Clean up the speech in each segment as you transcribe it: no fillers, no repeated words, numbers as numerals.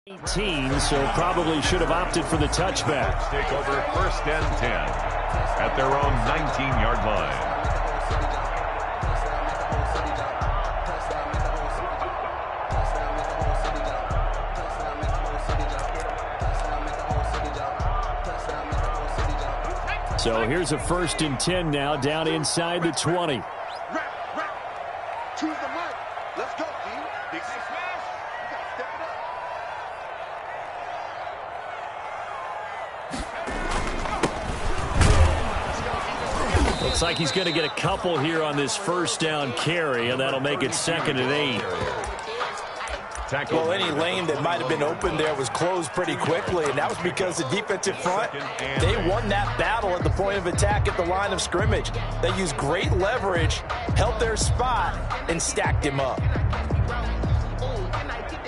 18, so probably should have opted for the touchback. Take over 1st and 10 at their own 19-yard line. So here's a 1st and 10 now, down inside the 20. Choose the mic. Let's go, D. Big smash. You got to step it up. Looks like he's going to get a couple here on this 1st down carry, and that'll make it 2nd and 8. Well, any lane that might have been open there was closed pretty quickly, and that was because the defensive front, they won that battle at the point of attack at the line of scrimmage. They used great leverage, held their spot, and stacked him up.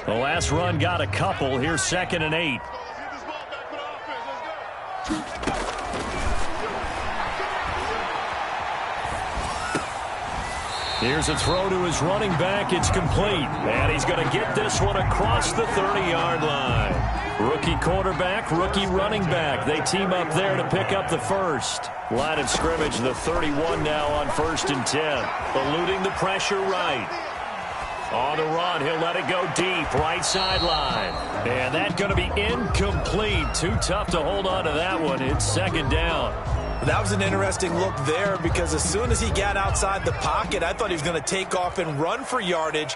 The last run got a couple. Here's 2nd and 8. Here's a throw to his running back. It's complete. And he's going to get this one across the 30-yard line. Rookie quarterback, rookie running back. They team up there to pick up the 1st. Line of scrimmage, the 31 now on 1st and 10. Eluding the pressure right. On the run, he'll let it go deep, right sideline. And that's going to be incomplete. Too tough to hold on to that one. It's 2nd down. That was an interesting look there because as soon as he got outside the pocket, I thought he was going to take off and run for yardage.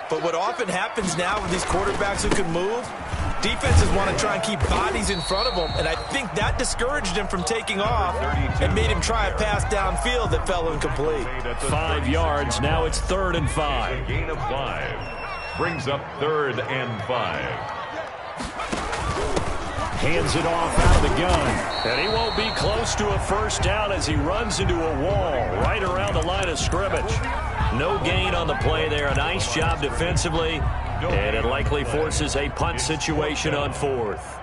But what often happens now with these quarterbacks who can move, defenses want to try and keep bodies in front of them, and I think that discouraged him from taking off and made him try a pass downfield that fell incomplete. 5 yards. Now it's 3rd and 5. A gain of 5 brings up 3rd and 5. Hands it off out of the gun. And he won't be close to a 1st down as he runs into a wall right around the line of scrimmage. No gain on the play there. A nice job defensively. And it likely forces a punt situation on 4th.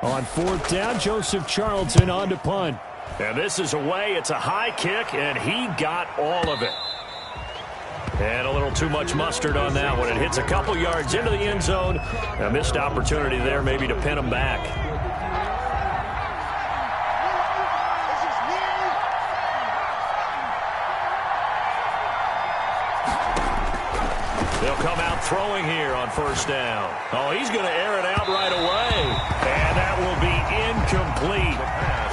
On 4th down, Joseph Charlton on to punt. And this is away. It's a high kick, and he got all of it. And a little too much mustard on that one. It hits a couple yards into the end zone. A missed opportunity there maybe to pin him back. They'll come out throwing here on 1st down. Oh, he's going to air it out right away. And that will be incomplete.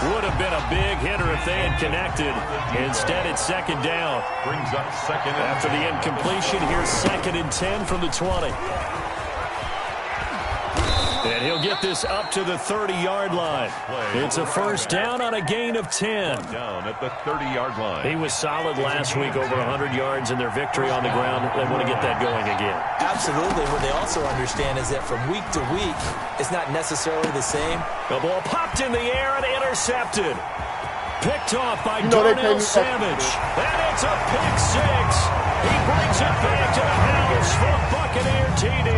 Would have been a big hitter if they had connected. Instead, it's 2nd down. Brings up 2nd. After the incompletion, here's 2nd and 10 from the 20. And he'll get this up to the 30-yard line. It's a 1st down on a gain of 10. Down at the 30-yard line. He was solid last week, over 100 yards in their victory on the ground. They want to get that going again. Absolutely. What they also understand is that from week to week, it's not necessarily the same. The ball popped in the air and intercepted. Picked off by Darnell Savage. And it's a pick 6. He brings it back to the house for Buccaneer TD.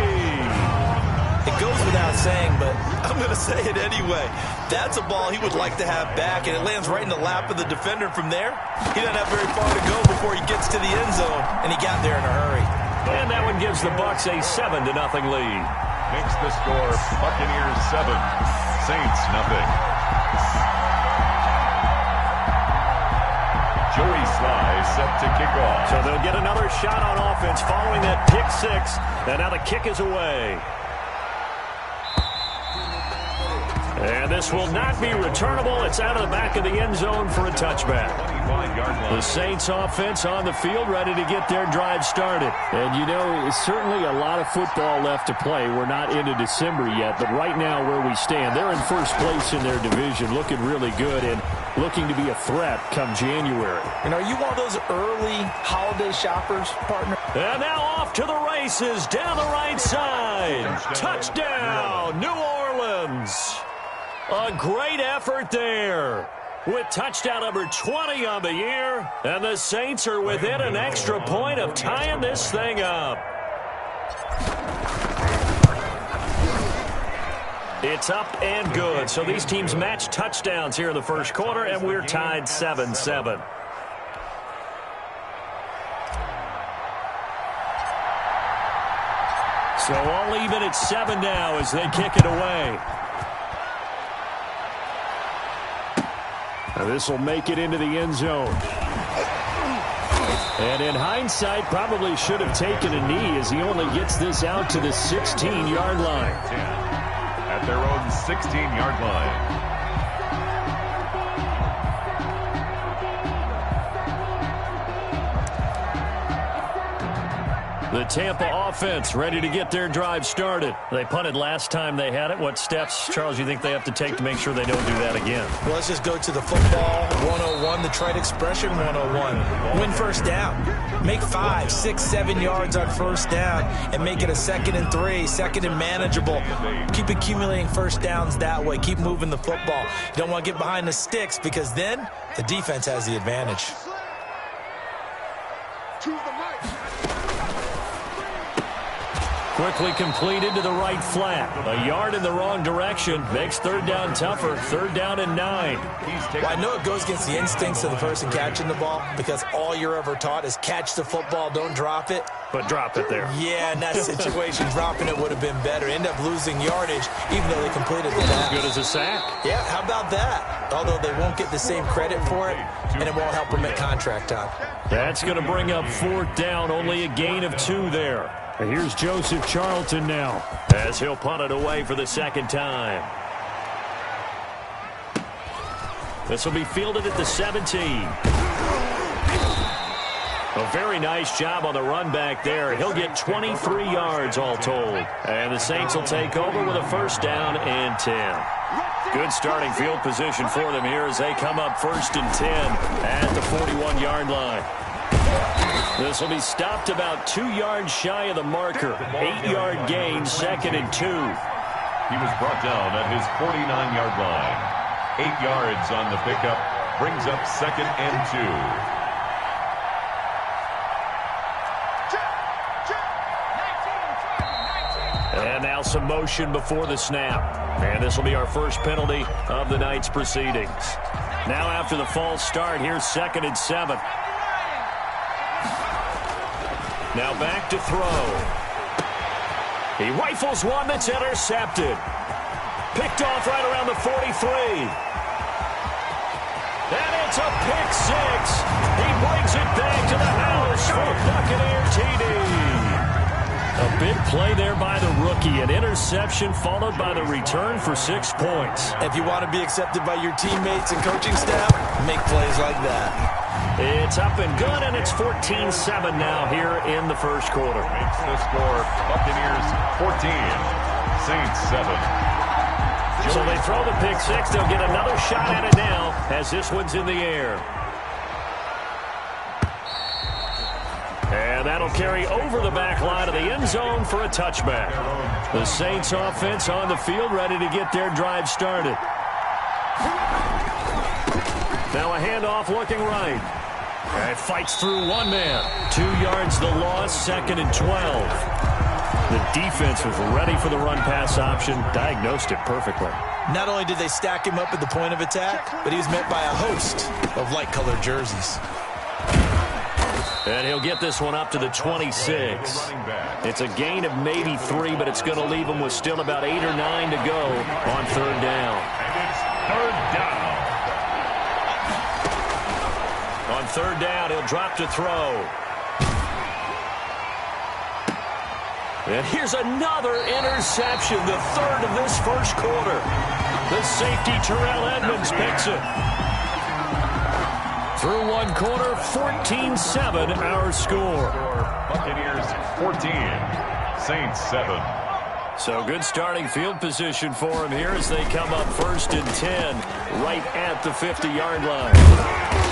It goes without saying, but I'm going to say it anyway. That's a ball he would like to have back, and it lands right in the lap of the defender from there. He doesn't have very far to go before he gets to the end zone, and he got there in a hurry. And that one gives the Bucs a 7-0 lead. Makes the score Buccaneers 7, Saints nothing. Joey Sly set to kick off. So they'll get another shot on offense following that pick 6, and now the kick is away. And this will not be returnable. It's out of the back of the end zone for a touchback. The Saints offense on the field ready to get their drive started. And, you know, certainly a lot of football left to play. We're not into December yet, but right now where we stand, they're in 1st place in their division, looking really good and looking to be a threat come January. And are you one of those early holiday shoppers, partner? And now off to the races down the right side. Touchdown, New Orleans. A great effort there with touchdown number 20 on the year. And the Saints are within an extra point of tying this thing up. It's up and good. So these teams match touchdowns here in the 1st quarter, and we're tied 7-7. So all even at 7 now as they kick it away. This will make it into the end zone. And in hindsight, probably should have taken a knee as he only gets this out to the 16-yard line. 10 at their own 16-yard line. The Tampa offense ready to get their drive started. They punted last time they had it. What steps, Charles, you think they have to take to make sure they don't do that again? Well, let's just go to the football 101, the trade expression 101. Win first down. Make 5, 6, 7 yards on first down and make it a 2nd and 3, 2nd and manageable. Keep accumulating first downs that way. Keep moving the football. You don't want to get behind the sticks because then the defense has the advantage. To the right. Quickly completed to the right flat. A yard in the wrong direction. Makes third down tougher. 3rd down and 9. Well, I know it goes against the instincts of the person catching the ball because all you're ever taught is catch the football, don't drop it. But drop it there. Yeah, in that situation, dropping it would have been better. End up losing yardage even though they completed the pass. As good as a sack. Yeah, how about that? Although they won't get the same credit for it, and it won't help them at contract time. That's going to bring up 4th down. Only a gain of 2 there. And here's Joseph Charlton now as he'll punt it away for the 2nd time. This will be fielded at the 17. A very nice job on the run back there. He'll get 23 yards all told. And the Saints will take over with a 1st down and 10. Good starting field position for them here as they come up 1st and 10 at the 41-yard line. This will be stopped about 2 yards shy of the marker. 8-yard gain, 2nd and 2. He was brought down at his 49-yard line. 8 yards on the pickup. Brings up 2nd and 2. And now some motion before the snap. And this will be our first penalty of the night's proceedings. Now after the false start, here's 2nd and 7. Now back to throw. He rifles one that's intercepted. Picked off right around the 43. And it's a pick 6. He brings it back to the house for Buccaneer TD. A big play there by the rookie. An interception followed by the return for 6 points. If you want to be accepted by your teammates and coaching staff, make plays like that. It's up and good, and it's 14-7 now here in the first quarter. Makes the score Buccaneers 14, Saints 7. So they throw the pick 6. They'll get another shot at it now as this one's in the air. And that'll carry over the back line of the end zone for a touchback. The Saints offense on the field ready to get their drive started. Now a handoff looking right. And it fights through one man. 2 yards the loss, 2nd and 12. The defense was ready for the run-pass option, diagnosed it perfectly. Not only did they stack him up at the point of attack, but he was met by a host of light-colored jerseys. And he'll get this one up to the 26. It's a gain of maybe 3, but it's going to leave him with still about 8 or 9 to go on 3rd down. And it's 3rd down. On 3rd down, he'll drop to throw. And here's another interception, the 3rd of this first quarter. The safety, Terrell Edmonds, picks it. Through one quarter, 14-7 our score. Buccaneers 14, Saints 7. So good starting field position for him here as they come up 1st and 10 right at the 50-yard line.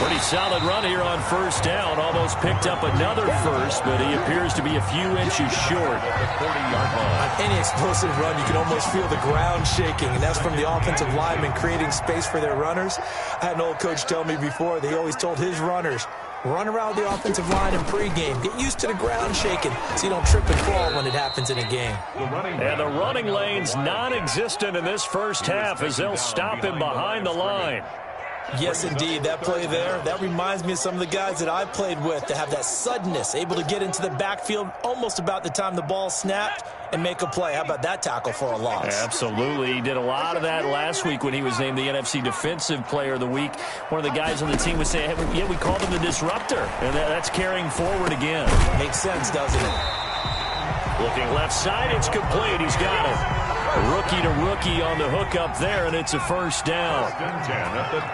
Pretty solid run here on 1st down. Almost picked up another first, but he appears to be a few inches short. The 40-yard line. On any explosive run, you can almost feel the ground shaking, and that's from the offensive linemen creating space for their runners. I had an old coach tell me before, they always told his runners, run around the offensive line in pregame. Get used to the ground shaking so you don't trip and fall when it happens in a game. And the running lane's non-existent in this first half as they'll stop him behind the line. Yes, indeed. That play there, that reminds me of some of the guys that I've played with that have that suddenness, able to get into the backfield almost about the time the ball snapped and make a play. How about that tackle for a loss? Absolutely. He did a lot of that last week when he was named the NFC Defensive Player of the Week. One of the guys on the team was saying, hey, yeah, we called him the disruptor, and that's carrying forward again. Makes sense, doesn't it? Looking left side, it's complete. He's got it. Rookie to rookie on the hook up there, and it's a first down.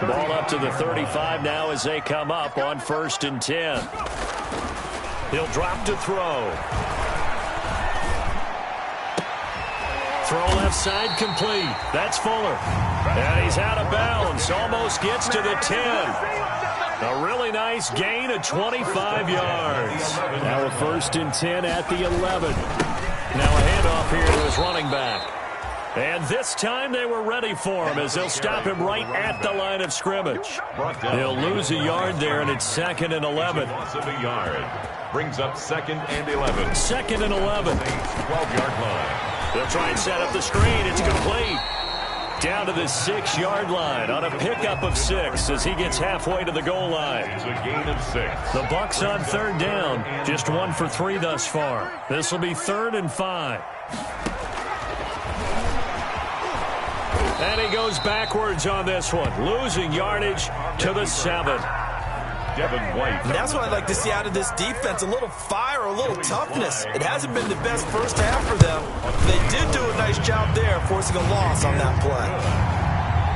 Ball up to the 35 now as they come up on 1st and 10. He'll drop to throw. Throw left side complete. That's Fuller. And he's out of bounds. Almost gets to the 10. A really nice gain of 25 yards. Now a 1st and 10 at the 11. Now a handoff here to his running back. And this time they were ready for him as they'll stop him right at the line of scrimmage. They'll lose a yard there, and it's 2nd and 11. Loss of a yard. Brings up 2nd and 11. 2nd and 11. 12-yard line. They'll try and set up the screen. It's complete. Down to the 6-yard line on a pickup of 6 as he gets halfway to the goal line. It's a gain of 6. The Bucs on 3rd down. Just 1 for 3 thus far. This will be 3rd and 5. And he goes backwards on this one, losing yardage to the 7. Devin White. And that's what I'd like to see out of this defense, a little fire, a little toughness. It hasn't been the best first half for them. They did do a nice job there, forcing a loss on that play.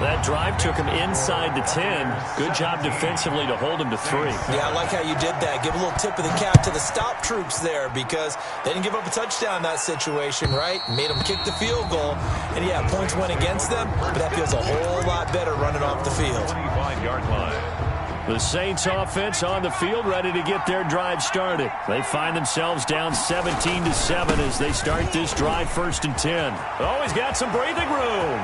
That drive took him inside the 10. Good job defensively to hold him to 3. Yeah, I like how you did that. Give a little tip of the cap to the stop troops there because they didn't give up a touchdown in that situation, right? Made them kick the field goal. And, yeah, points went against them, but that feels a whole lot better running off the field. 25-yard line. The Saints offense on the field ready to get their drive started. They find themselves down 17-7 as they start this drive 1st and 10. Oh, he's got some breathing room.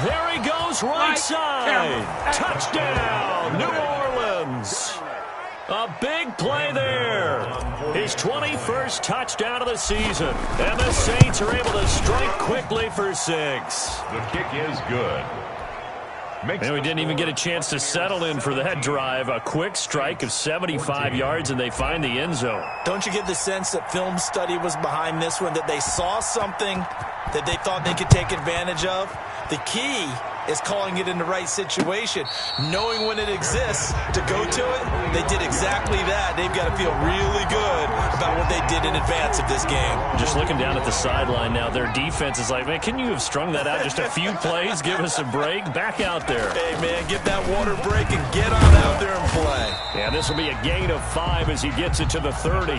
There he goes, right side. Touchdown, New Orleans. A big play there. His 21st touchdown of the season. And the Saints are able to strike quickly for 6. The kick is good. And we didn't even get a chance to settle in for that drive. A quick strike of 75 yards, and they find the end zone. Don't you get the sense that film study was behind this one, that they saw something that they thought they could take advantage of? The key is calling it in the right situation, knowing when it exists to go to it. They did exactly that. They've got to feel really good about what they did in advance of this game. Just looking down at the sideline now, their defense is like, man, can you have strung that out just a few plays? Give us a break. Back out there. Hey, man, get that water break and get on out there and play. Yeah, this will be a gain of 5 as he gets it to the 30. 32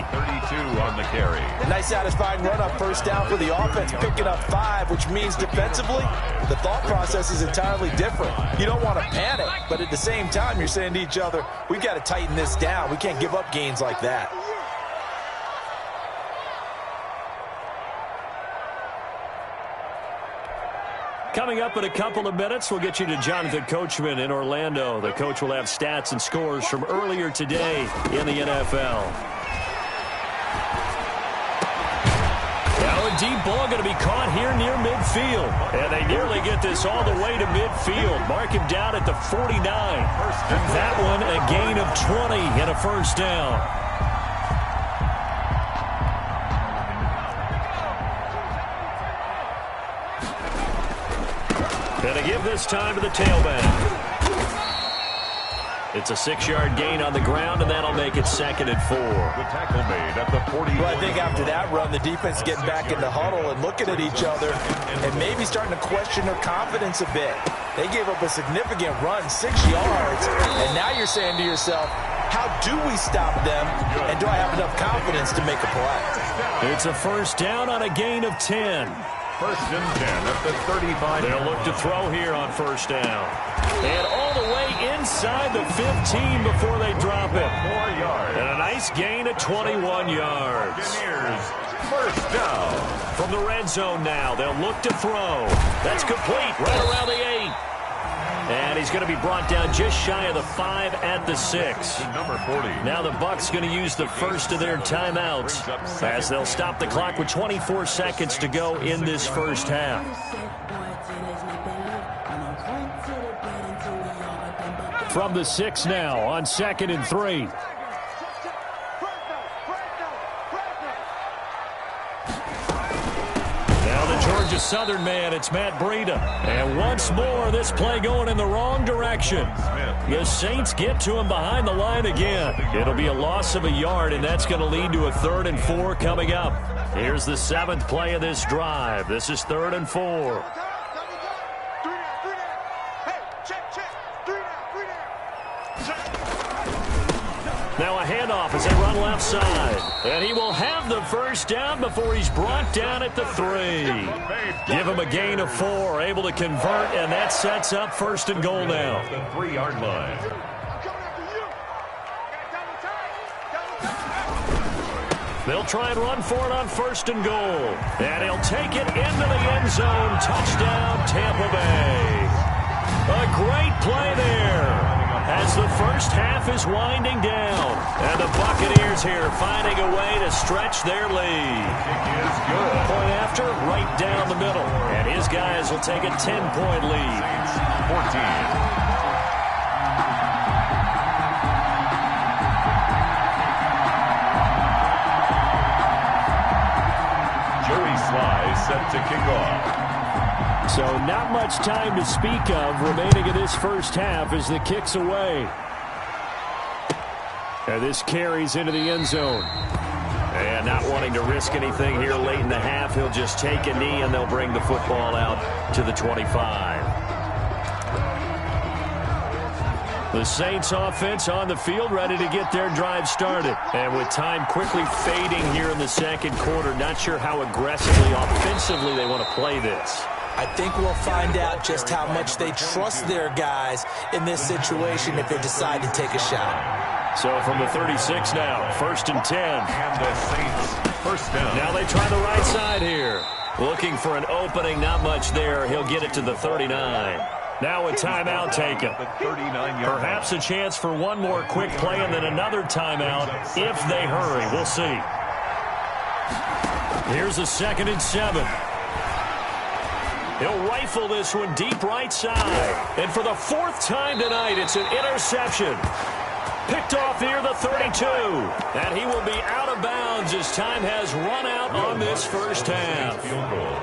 on the carry. Nice satisfying run up, first down for the offense, picking up 5, which means defensively, the thought process is entirely different. You don't want to panic, but at the same time, you're saying to each other, we've got to tighten this down. We can't give up gains like that. Coming up in a couple of minutes, we'll get you to Jonathan Coachman in Orlando. The coach will have stats and scores from earlier today in the NFL. Now a deep ball going to be caught here near midfield. And they nearly get this all the way to midfield. Mark him down at the 49. That one a gain of 20 and a first down. And they give this time to the tailback. It's a 6-yard gain on the ground, and that'll make it 2nd and 4. The tackle made at the 40. Well, I think after that run, the defense is getting back in the huddle and looking at each other and maybe starting to question their confidence a bit. They gave up a significant run, 6 yards, and now you're saying to yourself, how do we stop them, and do I have enough confidence to make a play? It's a first down on a gain of 10. 1st and 10 at the 35. They'll look to throw here on first down. And all the way inside the 15 before they drop it. 4 yards. And a nice gain of 21 yards. Buccaneers, first down. From the red zone now, they'll look to throw. That's complete right around the 8. And he's going to be brought down just shy of the 5 at the 6. Number 40. Now the Bucs going to use the first of their timeouts as they'll stop the clock with 24 seconds to go in this first half. from the 6 now on 2nd and 3. Georgia Southern man, it's Matt Breida. And once more, this play going in the wrong direction. The Saints get to him behind the line again. It'll be a loss of a yard, and that's going to lead to a 3rd and 4 coming up. Here's the 7th play of this drive. This is 3rd and 4. Now a handoff as they run left side. And he will have the first down before he's brought down at the 3. Give him a gain of 4, able to convert, and that sets up 1st and goal now. The 3-yard line. They'll try and run for it on 1st and goal. And he'll take it into the end zone. Touchdown, Tampa Bay. A great play there as the first half is winding down. And the Buccaneers here finding a way to stretch their lead. Kick is good. Point after, right down the middle. And his guys will take a 10-point lead. Saints 14. Set to kick off. So not much time to speak of remaining in this first half as the kick's away. And this carries into the end zone. And not wanting to risk anything here late in the half, he'll just take a knee and they'll bring the football out to the 25. The Saints offense on the field ready to get their drive started. And with time quickly fading here in the second quarter, not sure how aggressively, offensively they want to play this. I think we'll find out just how much they trust their guys in this situation if they decide to take a shot. So from the 36 now, 1st and 10. And the Saints first down. Now they try the right side here. Looking for an opening, not much there. He'll get it to the 39. Now a timeout taken. Perhaps a chance for one more quick play and then another timeout if they hurry. We'll see. Here's a 2nd and 7. He'll rifle this one deep right side. And for the 4th time tonight, it's an interception. Picked off near the 32. And he will be out of bounds as time has run out on this first half. Field goal.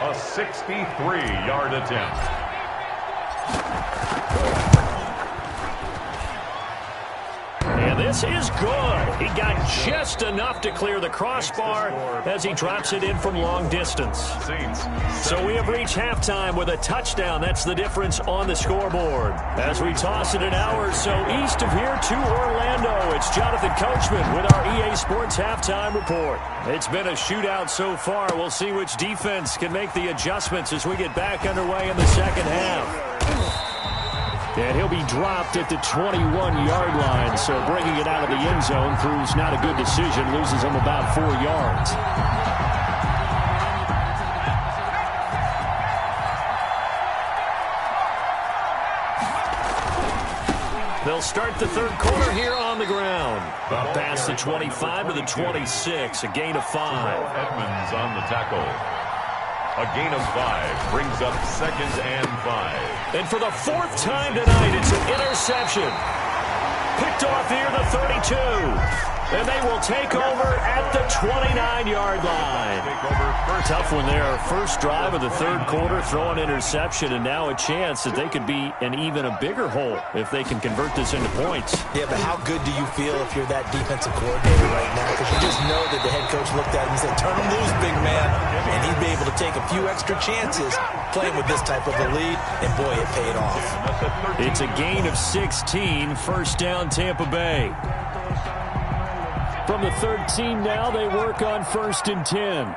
A 63-yard attempt. And this is good. He got just enough to clear the crossbar as he drops it in from long distance. So we have reached halftime with a touchdown. That's the difference on the scoreboard. As we toss it an hour or so east of here to Orlando, it's Jonathan Coachman with our EA Sports Halftime Report. It's been a shootout so far. We'll see which defense can make the adjustments as we get back underway in the second half. And he'll be dropped at the 21-yard line, so bringing it out of the end zone proves not a good decision, loses him about 4 yards. They'll start the third quarter here on the ground. Up past the 25 to the 26, a gain of 5. Edmonds on the tackle. A gain of 5 brings up 2nd and 5. And for the 4th time tonight, it's an interception. Picked off near the 32. And they will take over at the 29-yard line. Tough one there. First drive of the third quarter, throw an interception, and now a chance that they could be in even a bigger hole if they can convert this into points. Yeah, but how good do you feel if you're that defensive coordinator right now? Because you just know that the head coach looked at him and said, turn him loose, big man. And he'd be able to take a few extra chances playing with this type of a lead, and boy, it paid off. It's a gain of 16, first down Tampa Bay. From the 13 now, they work on 1st and 10.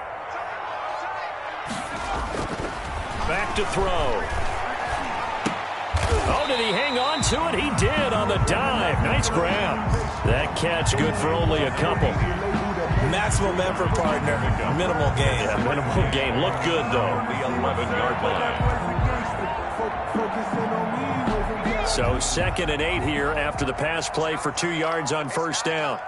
Back to throw. Oh, did he hang on to it? He did on the dive. Nice grab. That catch good for only a couple. Maximum effort, partner. Minimal gain. Yeah, minimal gain. Looked good, though. The 11-yard line. So 2nd and 8 here after the pass play for 2 yards on first down.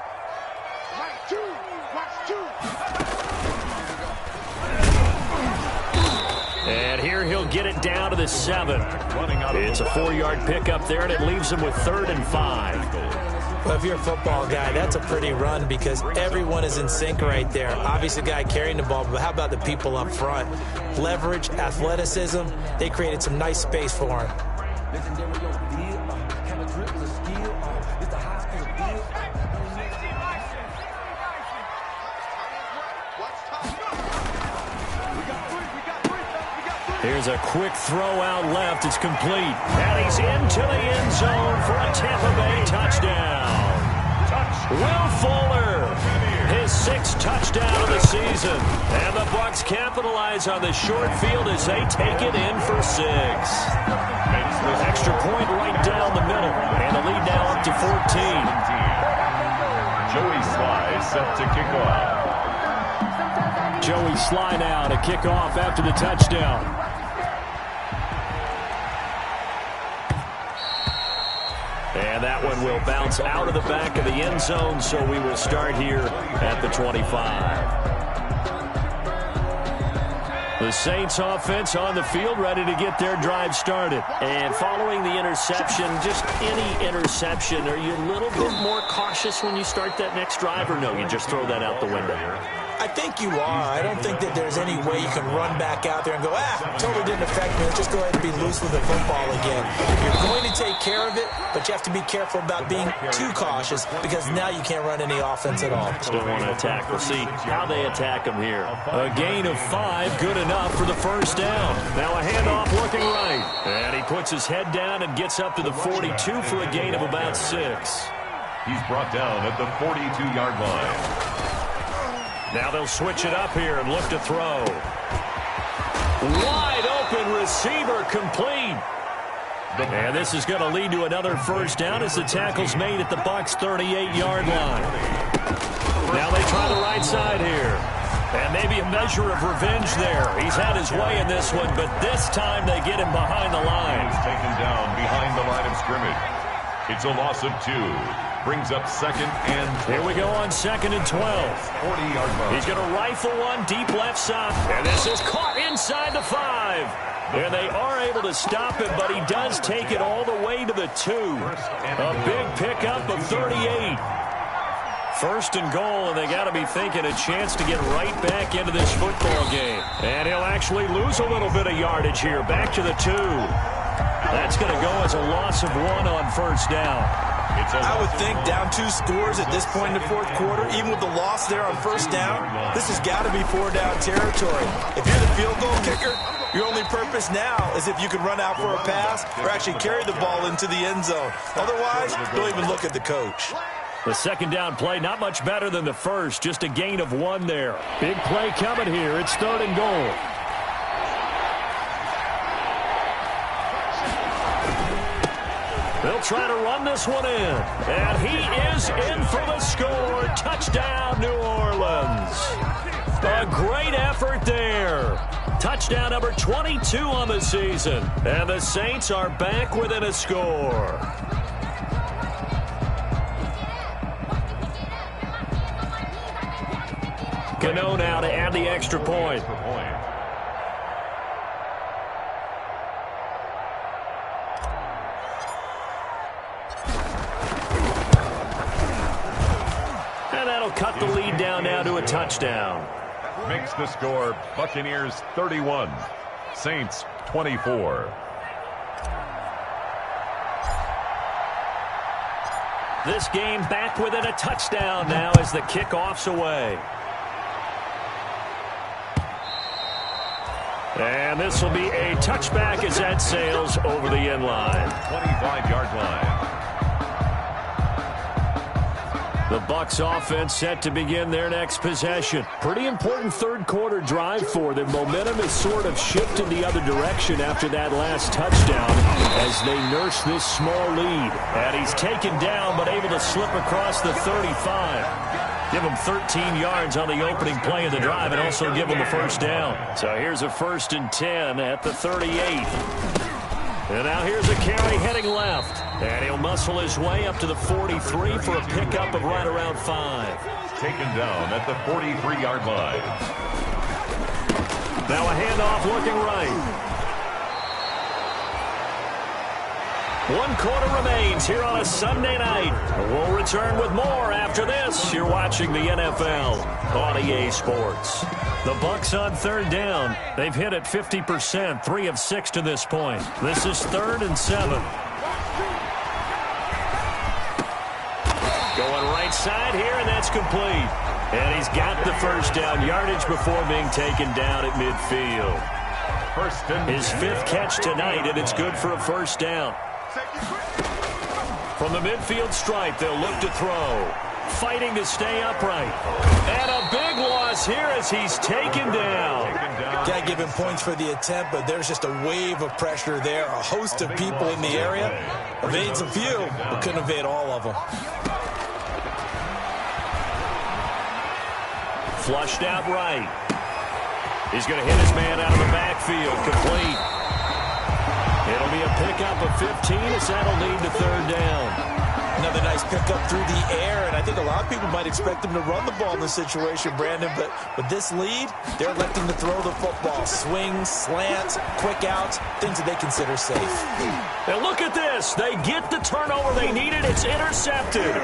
And here he'll get it down to the 7. It's a 4-yard pickup there, and it leaves them with 3rd and 5. Well, if you're a football guy, that's a pretty run because everyone is in sync right there. Obviously, the guy carrying the ball, but how about the people up front? Leverage, athleticism, they created some nice space for him. Here's a quick throw out left. It's complete. And he's into the end zone for a Tampa Bay touchdown. Will Fuller, his 6th touchdown of the season. And the Bucs capitalize on the short field as they take it in for 6. Extra point right down the middle. And the lead now up to 14. Joey Sly set to kick off. Joey Sly now to kick off after the touchdown. And that one will bounce out of the back of the end zone, so we will start here at the 25. The Saints offense on the field, ready to get their drive started. And following the interception, just any interception, are you a little bit more cautious when you start that next drive, or no, you just throw that out the window? I think you are. I don't think that there's any way you can run back out there and go, totally didn't affect me. Let's just go ahead and be loose with the football again. You're going to take care of it, but you have to be careful about being too cautious because now you can't run any offense at all. Still want to attack. We'll see how they attack them here. A gain of 5, good enough for the first down. Now a handoff looking right. And he puts his head down and gets up to the 42 for a gain of about 6. He's brought down at the 42-yard line. Now they'll switch it up here and look to throw. Wide open receiver complete. And this is going to lead to another first down as the tackle's made at the Bucs' 38-yard line. Now they try the right side here. And maybe a measure of revenge there. He's had his way in this one, but this time they get him behind the line. He's taken down behind the line of scrimmage. It's a loss of 2. Brings up 2nd and 12. Here we go on 2nd and 12. 40-yard line. He's going to rifle one deep left side. And this is caught inside the 5. And they are able to stop him, but he does take it all the way to the 2. A big pickup of 38. 1st and goal, and they got to be thinking a chance to get right back into this football game. And he'll actually lose a little bit of yardage here. Back to the 2. That's going to go as a loss of 1 on first down. I would think down 2 scores at this point in the 4th quarter, even with the loss there on first down, this has got to be 4-down territory. If you're the field goal kicker, your only purpose now is if you can run out for a pass or actually carry the ball into the end zone. Otherwise, don't even look at the coach. The 2nd down play, not much better than the first, just a gain of 1 there. Big play coming here. It's 3rd and goal. They'll try to run this one in. And he is in for the score. Touchdown, New Orleans. A great effort there. Touchdown number 22 on the season. And the Saints are back within a score. Cano now to add the extra point. And that'll cut the lead down now to a touchdown. Makes the score Buccaneers 31, Saints 24. This game back within a touchdown now as the kickoff's away. And this will be a touchback as that sails over the end line. 25-yard line. The Bucs offense set to begin their next possession. Pretty important 3rd quarter drive for them. Momentum has sort of shifted the other direction after that last touchdown as they nurse this small lead. And he's taken down but able to slip across the 35. Give him 13 yards on the opening play of the drive and also give him a first down. So here's a 1st and 10 at the 38. And now here's a carry heading left. And he'll muscle his way up to the 43 for a pickup of right around 5. Taken down at the 43-yard line. Now a handoff looking right. 1 quarter remains here on a Sunday night. We'll return with more after this. You're watching the NFL on EA Sports. The Bucs on 3rd down. They've hit it 50%, 3 of 6 to this point. This is 3rd and 7. Going right side here, and that's complete. And he's got the first down yardage before being taken down at midfield. His 5th catch tonight, and it's good for a first down. From the midfield stripe, they'll look to throw. Fighting to stay upright. And a big loss here as he's taken down. Got to give him points for the attempt, but there's just a wave of pressure there. A host of people in the area. Evades a few, but couldn't evade all of them. Flushed out right. He's going to hit his man out of the backfield. Complete. It'll be a pickup of 15 as that'll lead to 3rd down. Another nice pickup through the air, and I think a lot of people might expect him to run the ball in this situation, Brandon, but with this lead, they're electing to throw the football. Swings, slants, quick outs, things that they consider safe. And look at this. They get the turnover they needed. It's intercepted.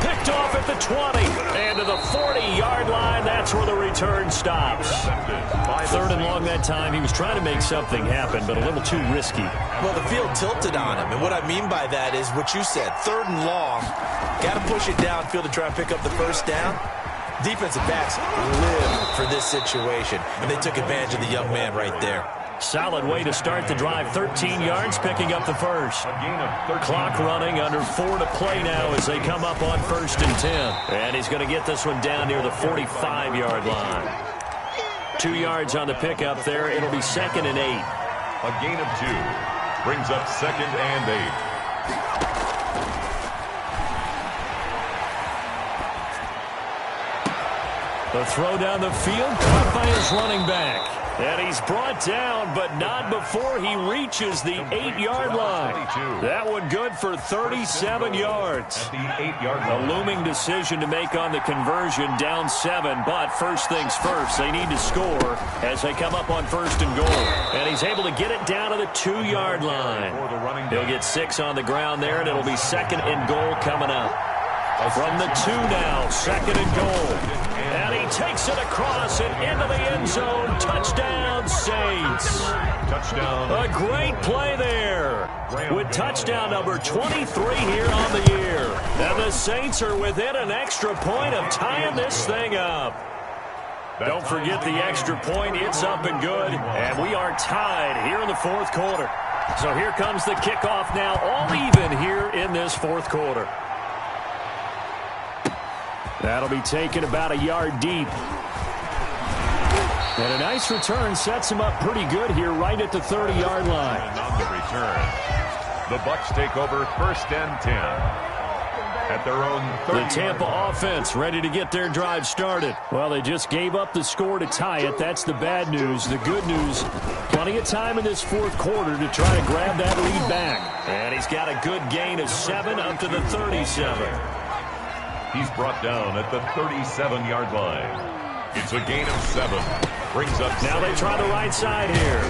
Picked off at the 20 and to the 40-yard line. That's where the return stops. 3rd and long that time. He was trying to make something happen, but a little too risky. Well, the field tilted on him, and what I mean by that is what you said. 3rd and long. Got to push it downfield to try and pick up the first down. Defensive backs live for this situation, and they took advantage of the young man right there. Solid way to start the drive. 13 yards, picking up the first. Clock running, under 4 to play now as they come up on 1st and 10. And he's going to get this one down near the 45-yard line. 2 yards on the pickup there. It'll be 2nd and 8. A gain of 2 brings up 2nd and 8. The throw down the field, caught by his running back. And he's brought down, but not before he reaches the 8-yard line. That one good for 37 yards. At the 8-yard line. A looming decision to make on the conversion, down 7. But first things first, they need to score as they come up on 1st and goal. And he's able to get it down to the 2-yard line. He'll get 6 on the ground there, and it'll be 2nd and goal coming up. From the 2 now, 2nd and goal. And he takes it across and into the end zone. Touchdown, Saints. Touchdown. A great play there with touchdown number 23 here on the year. And the Saints are within an extra point of tying this thing up. Don't forget the extra point. It's up and good. And we are tied here in the 4th quarter. So here comes the kickoff now, all even here in this 4th quarter. That'll be taken about a yard deep. And a nice return sets him up pretty good here right at the 30-yard line. And on the return, the Bucs take over 1st and 10 at their own 30. The Tampa offense ready to get their drive started. Well, they just gave up the score to tie it. That's the bad news. The good news, plenty of time in this 4th quarter to try to grab that lead back. And he's got a good gain of 7 up to the 37. He's brought down at the 37-yard line. It's a gain of 7. Brings up. Now they try the right side here.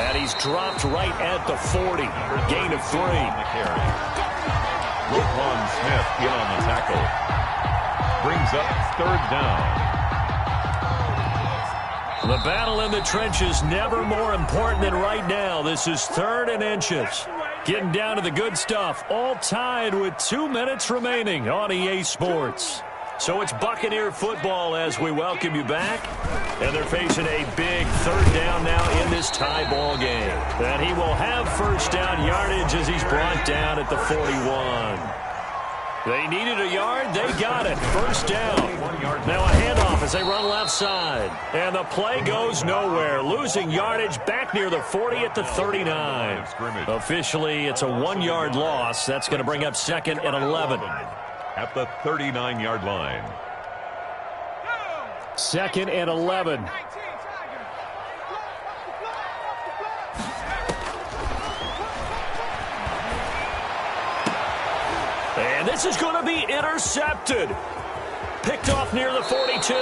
And he's dropped right at the 40. Gain of 3. Roquan Smith in on the tackle. Brings up 3rd down. The battle in the trenches never more important than right now. This is 3rd and inches. Getting down to the good stuff. All tied with 2 minutes remaining on EA Sports. So it's Buccaneer football as we welcome you back. And they're facing a big 3rd down now in this tie ball game. And he will have first down yardage as he's brought down at the 41. They needed a yard. They got it. First down. Now a handoff as they run left side. And the play goes nowhere. Losing yardage back near the 40 at the 39. Officially, it's a 1-yard loss. That's going to bring up 2nd and 11. At the 39-yard line. 2nd and 11. And this is going to be intercepted. Picked off near the 42.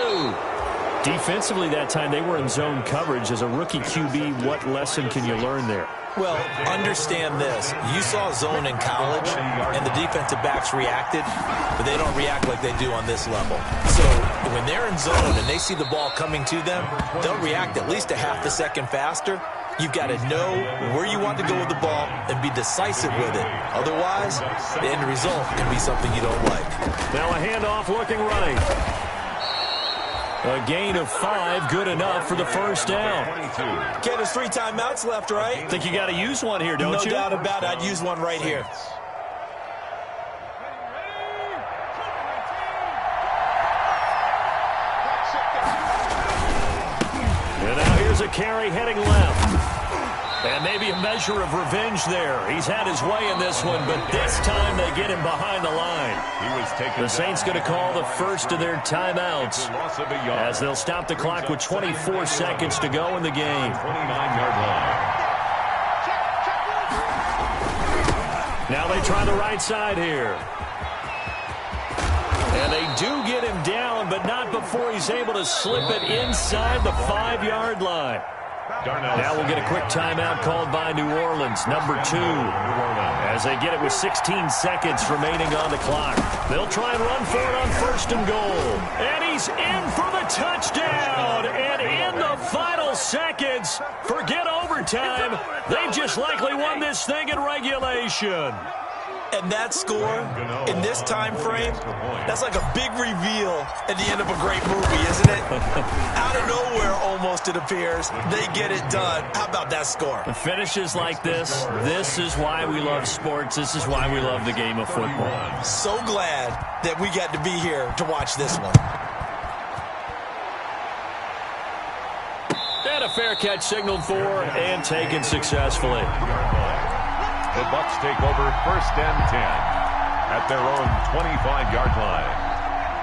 Defensively that time, they were in zone coverage. As a rookie QB, what lesson can you learn there? Well, understand this. You saw zone in college, and the defensive backs reacted, but they don't react like they do on this level. So when they're in zone and they see the ball coming to them, they'll react at least a half a second faster. You've got to know where you want to go with the ball and be decisive with it. Otherwise, the end result can be something you don't like. Now a handoff looking right. A gain of 5, good enough for the first down. Ken, there's 3 timeouts left, right? Think you got to use one here, don't you? No doubt about it. I'd use one right here. And now here's a carry heading left. And maybe a measure of revenge there. He's had his way in this one, but this time they get him behind the line. The Saints going to call the first of their timeouts as they'll stop the clock with 24 seconds to go in the game. 29-yard line. Now they try the right side here. And they do get him down, but not before he's able to slip it inside the 5-yard line. Now we'll get a quick timeout called by New Orleans, number 2, as they get it with 16 seconds remaining on the clock. They'll try and run for it on 1st and goal. And he's in for the touchdown. And in the final seconds, forget overtime, they've just likely won this thing in regulation. And that score, in this time frame, that's like a big reveal at the end of a great movie, isn't it? Out of nowhere, almost, it appears, they get it done. How about that score? Finishes like this is why we love sports. This is why we love the game of football. So glad that we got to be here to watch this one. And a fair catch signaled for and taken successfully. The Bucs take over 1st and 10 at their own 25-yard line.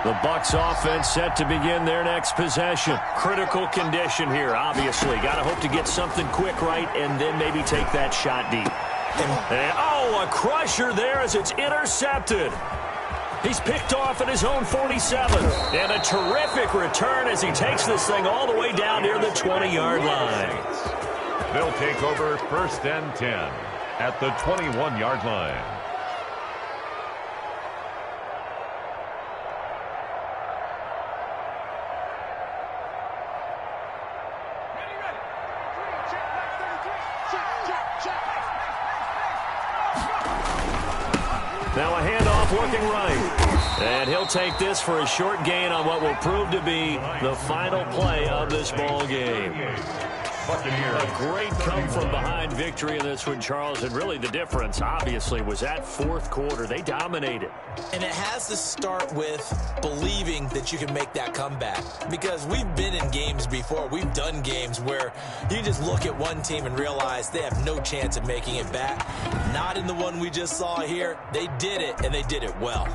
The Bucs offense set to begin their next possession. Critical condition here, obviously. Got to hope to get something quick right and then maybe take that shot deep. And a crusher there as it's intercepted. He's picked off at his own 47. And a terrific return as he takes this thing all the way down near the 20-yard line. They'll take over 1st and 10 at the 21-yard line. Now a handoff looking right. And he'll take this for a short gain on what will prove to be the final play of this ball game. A great come-from-behind victory in this one, Charles, and really the difference, obviously, was that 4th quarter. They dominated. And it has to start with believing that you can make that comeback, because we've been in games before. We've done games where you just look at one team and realize they have no chance of making it back. Not in the one we just saw here. They did it, and they did it well.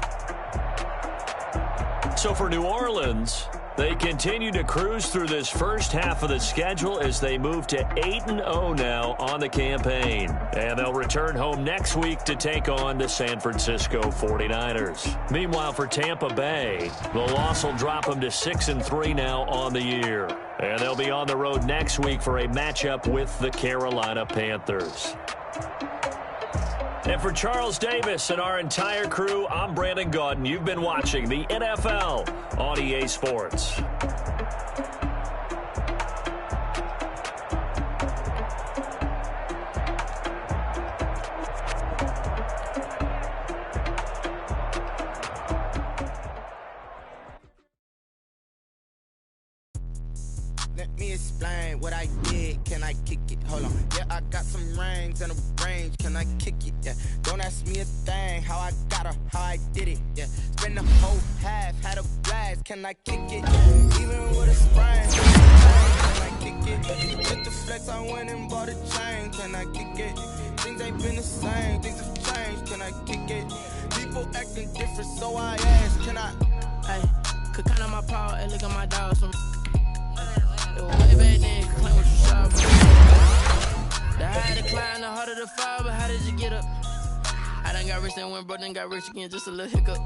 So for New Orleans, they continue to cruise through this first half of the schedule as they move to 8-0 now on the campaign. And they'll return home next week to take on the San Francisco 49ers. Meanwhile, for Tampa Bay, the loss will drop them to 6-3 now on the year. And they'll be on the road next week for a matchup with the Carolina Panthers. And for Charles Davis and our entire crew, I'm Brandon Gaudin. You've been watching the NFL on EA Sports. Let me explain what I did. Can I kick it? Hold on. Yeah, I got some rings and a range. Can I kick it? Yeah. Don't ask me a thing. How I got her, how I did it. Yeah. Spend the whole half, had a blast. Can I kick it? Even with a sprain. Can I kick it? Hit the flex, I went and bought a chain. Can I kick it? Things ain't been the same. Things have changed. Can I kick it? People acting different, so I asked. Can I? Hey, could count on my power and look at my dogs from. Way back then, claim what you saw. The higher the climb, the harder the fall, but how did you get up? I done done got rich and went broke, then got rich again, just a little hiccup.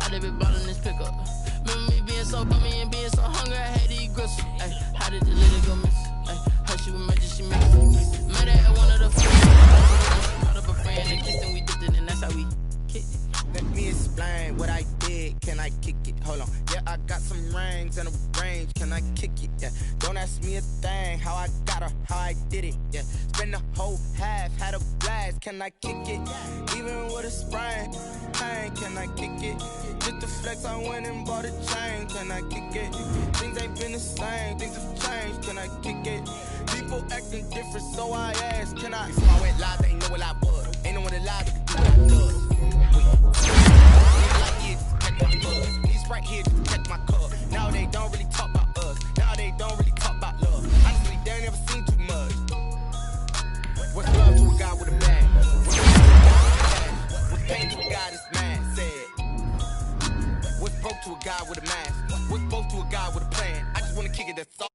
I done been ballin' this pickup. Remember me being so bummy and being so hungry, I had to eat gristle. Ay, how did the little go miss? Ay, how she was magic, she missed. Met her at one of the food. Caught up a friend and kissed and we dipped it, and that's how we kicked it. Let me explain what I did. Can I kick it? Hold on. Yeah, I got some rings and a range. Can I kick it? Yeah. Don't ask me a thing. How I got her, how I did it. Yeah. Spend the whole half, had a blast. Can I kick it? Even with a sprain. Pain, can I kick it? Just the flex, I went and bought a chain. Can I kick it? Things ain't been the same. Things have changed. Can I kick it? People acting different, so I asked. Can I? Before I went live, they ain't know what I was. Ain't no one alive that could do what I love. These right here to protect my cup. Now they don't really talk about us. Now they don't really talk about love. Honestly, they ain't never seen too much. What's love to a guy with a bag? What's pain to a guy that's mad? Said. What's broke to a guy with a mask? What's broke to a guy with a plan? I just wanna kick it, that's all.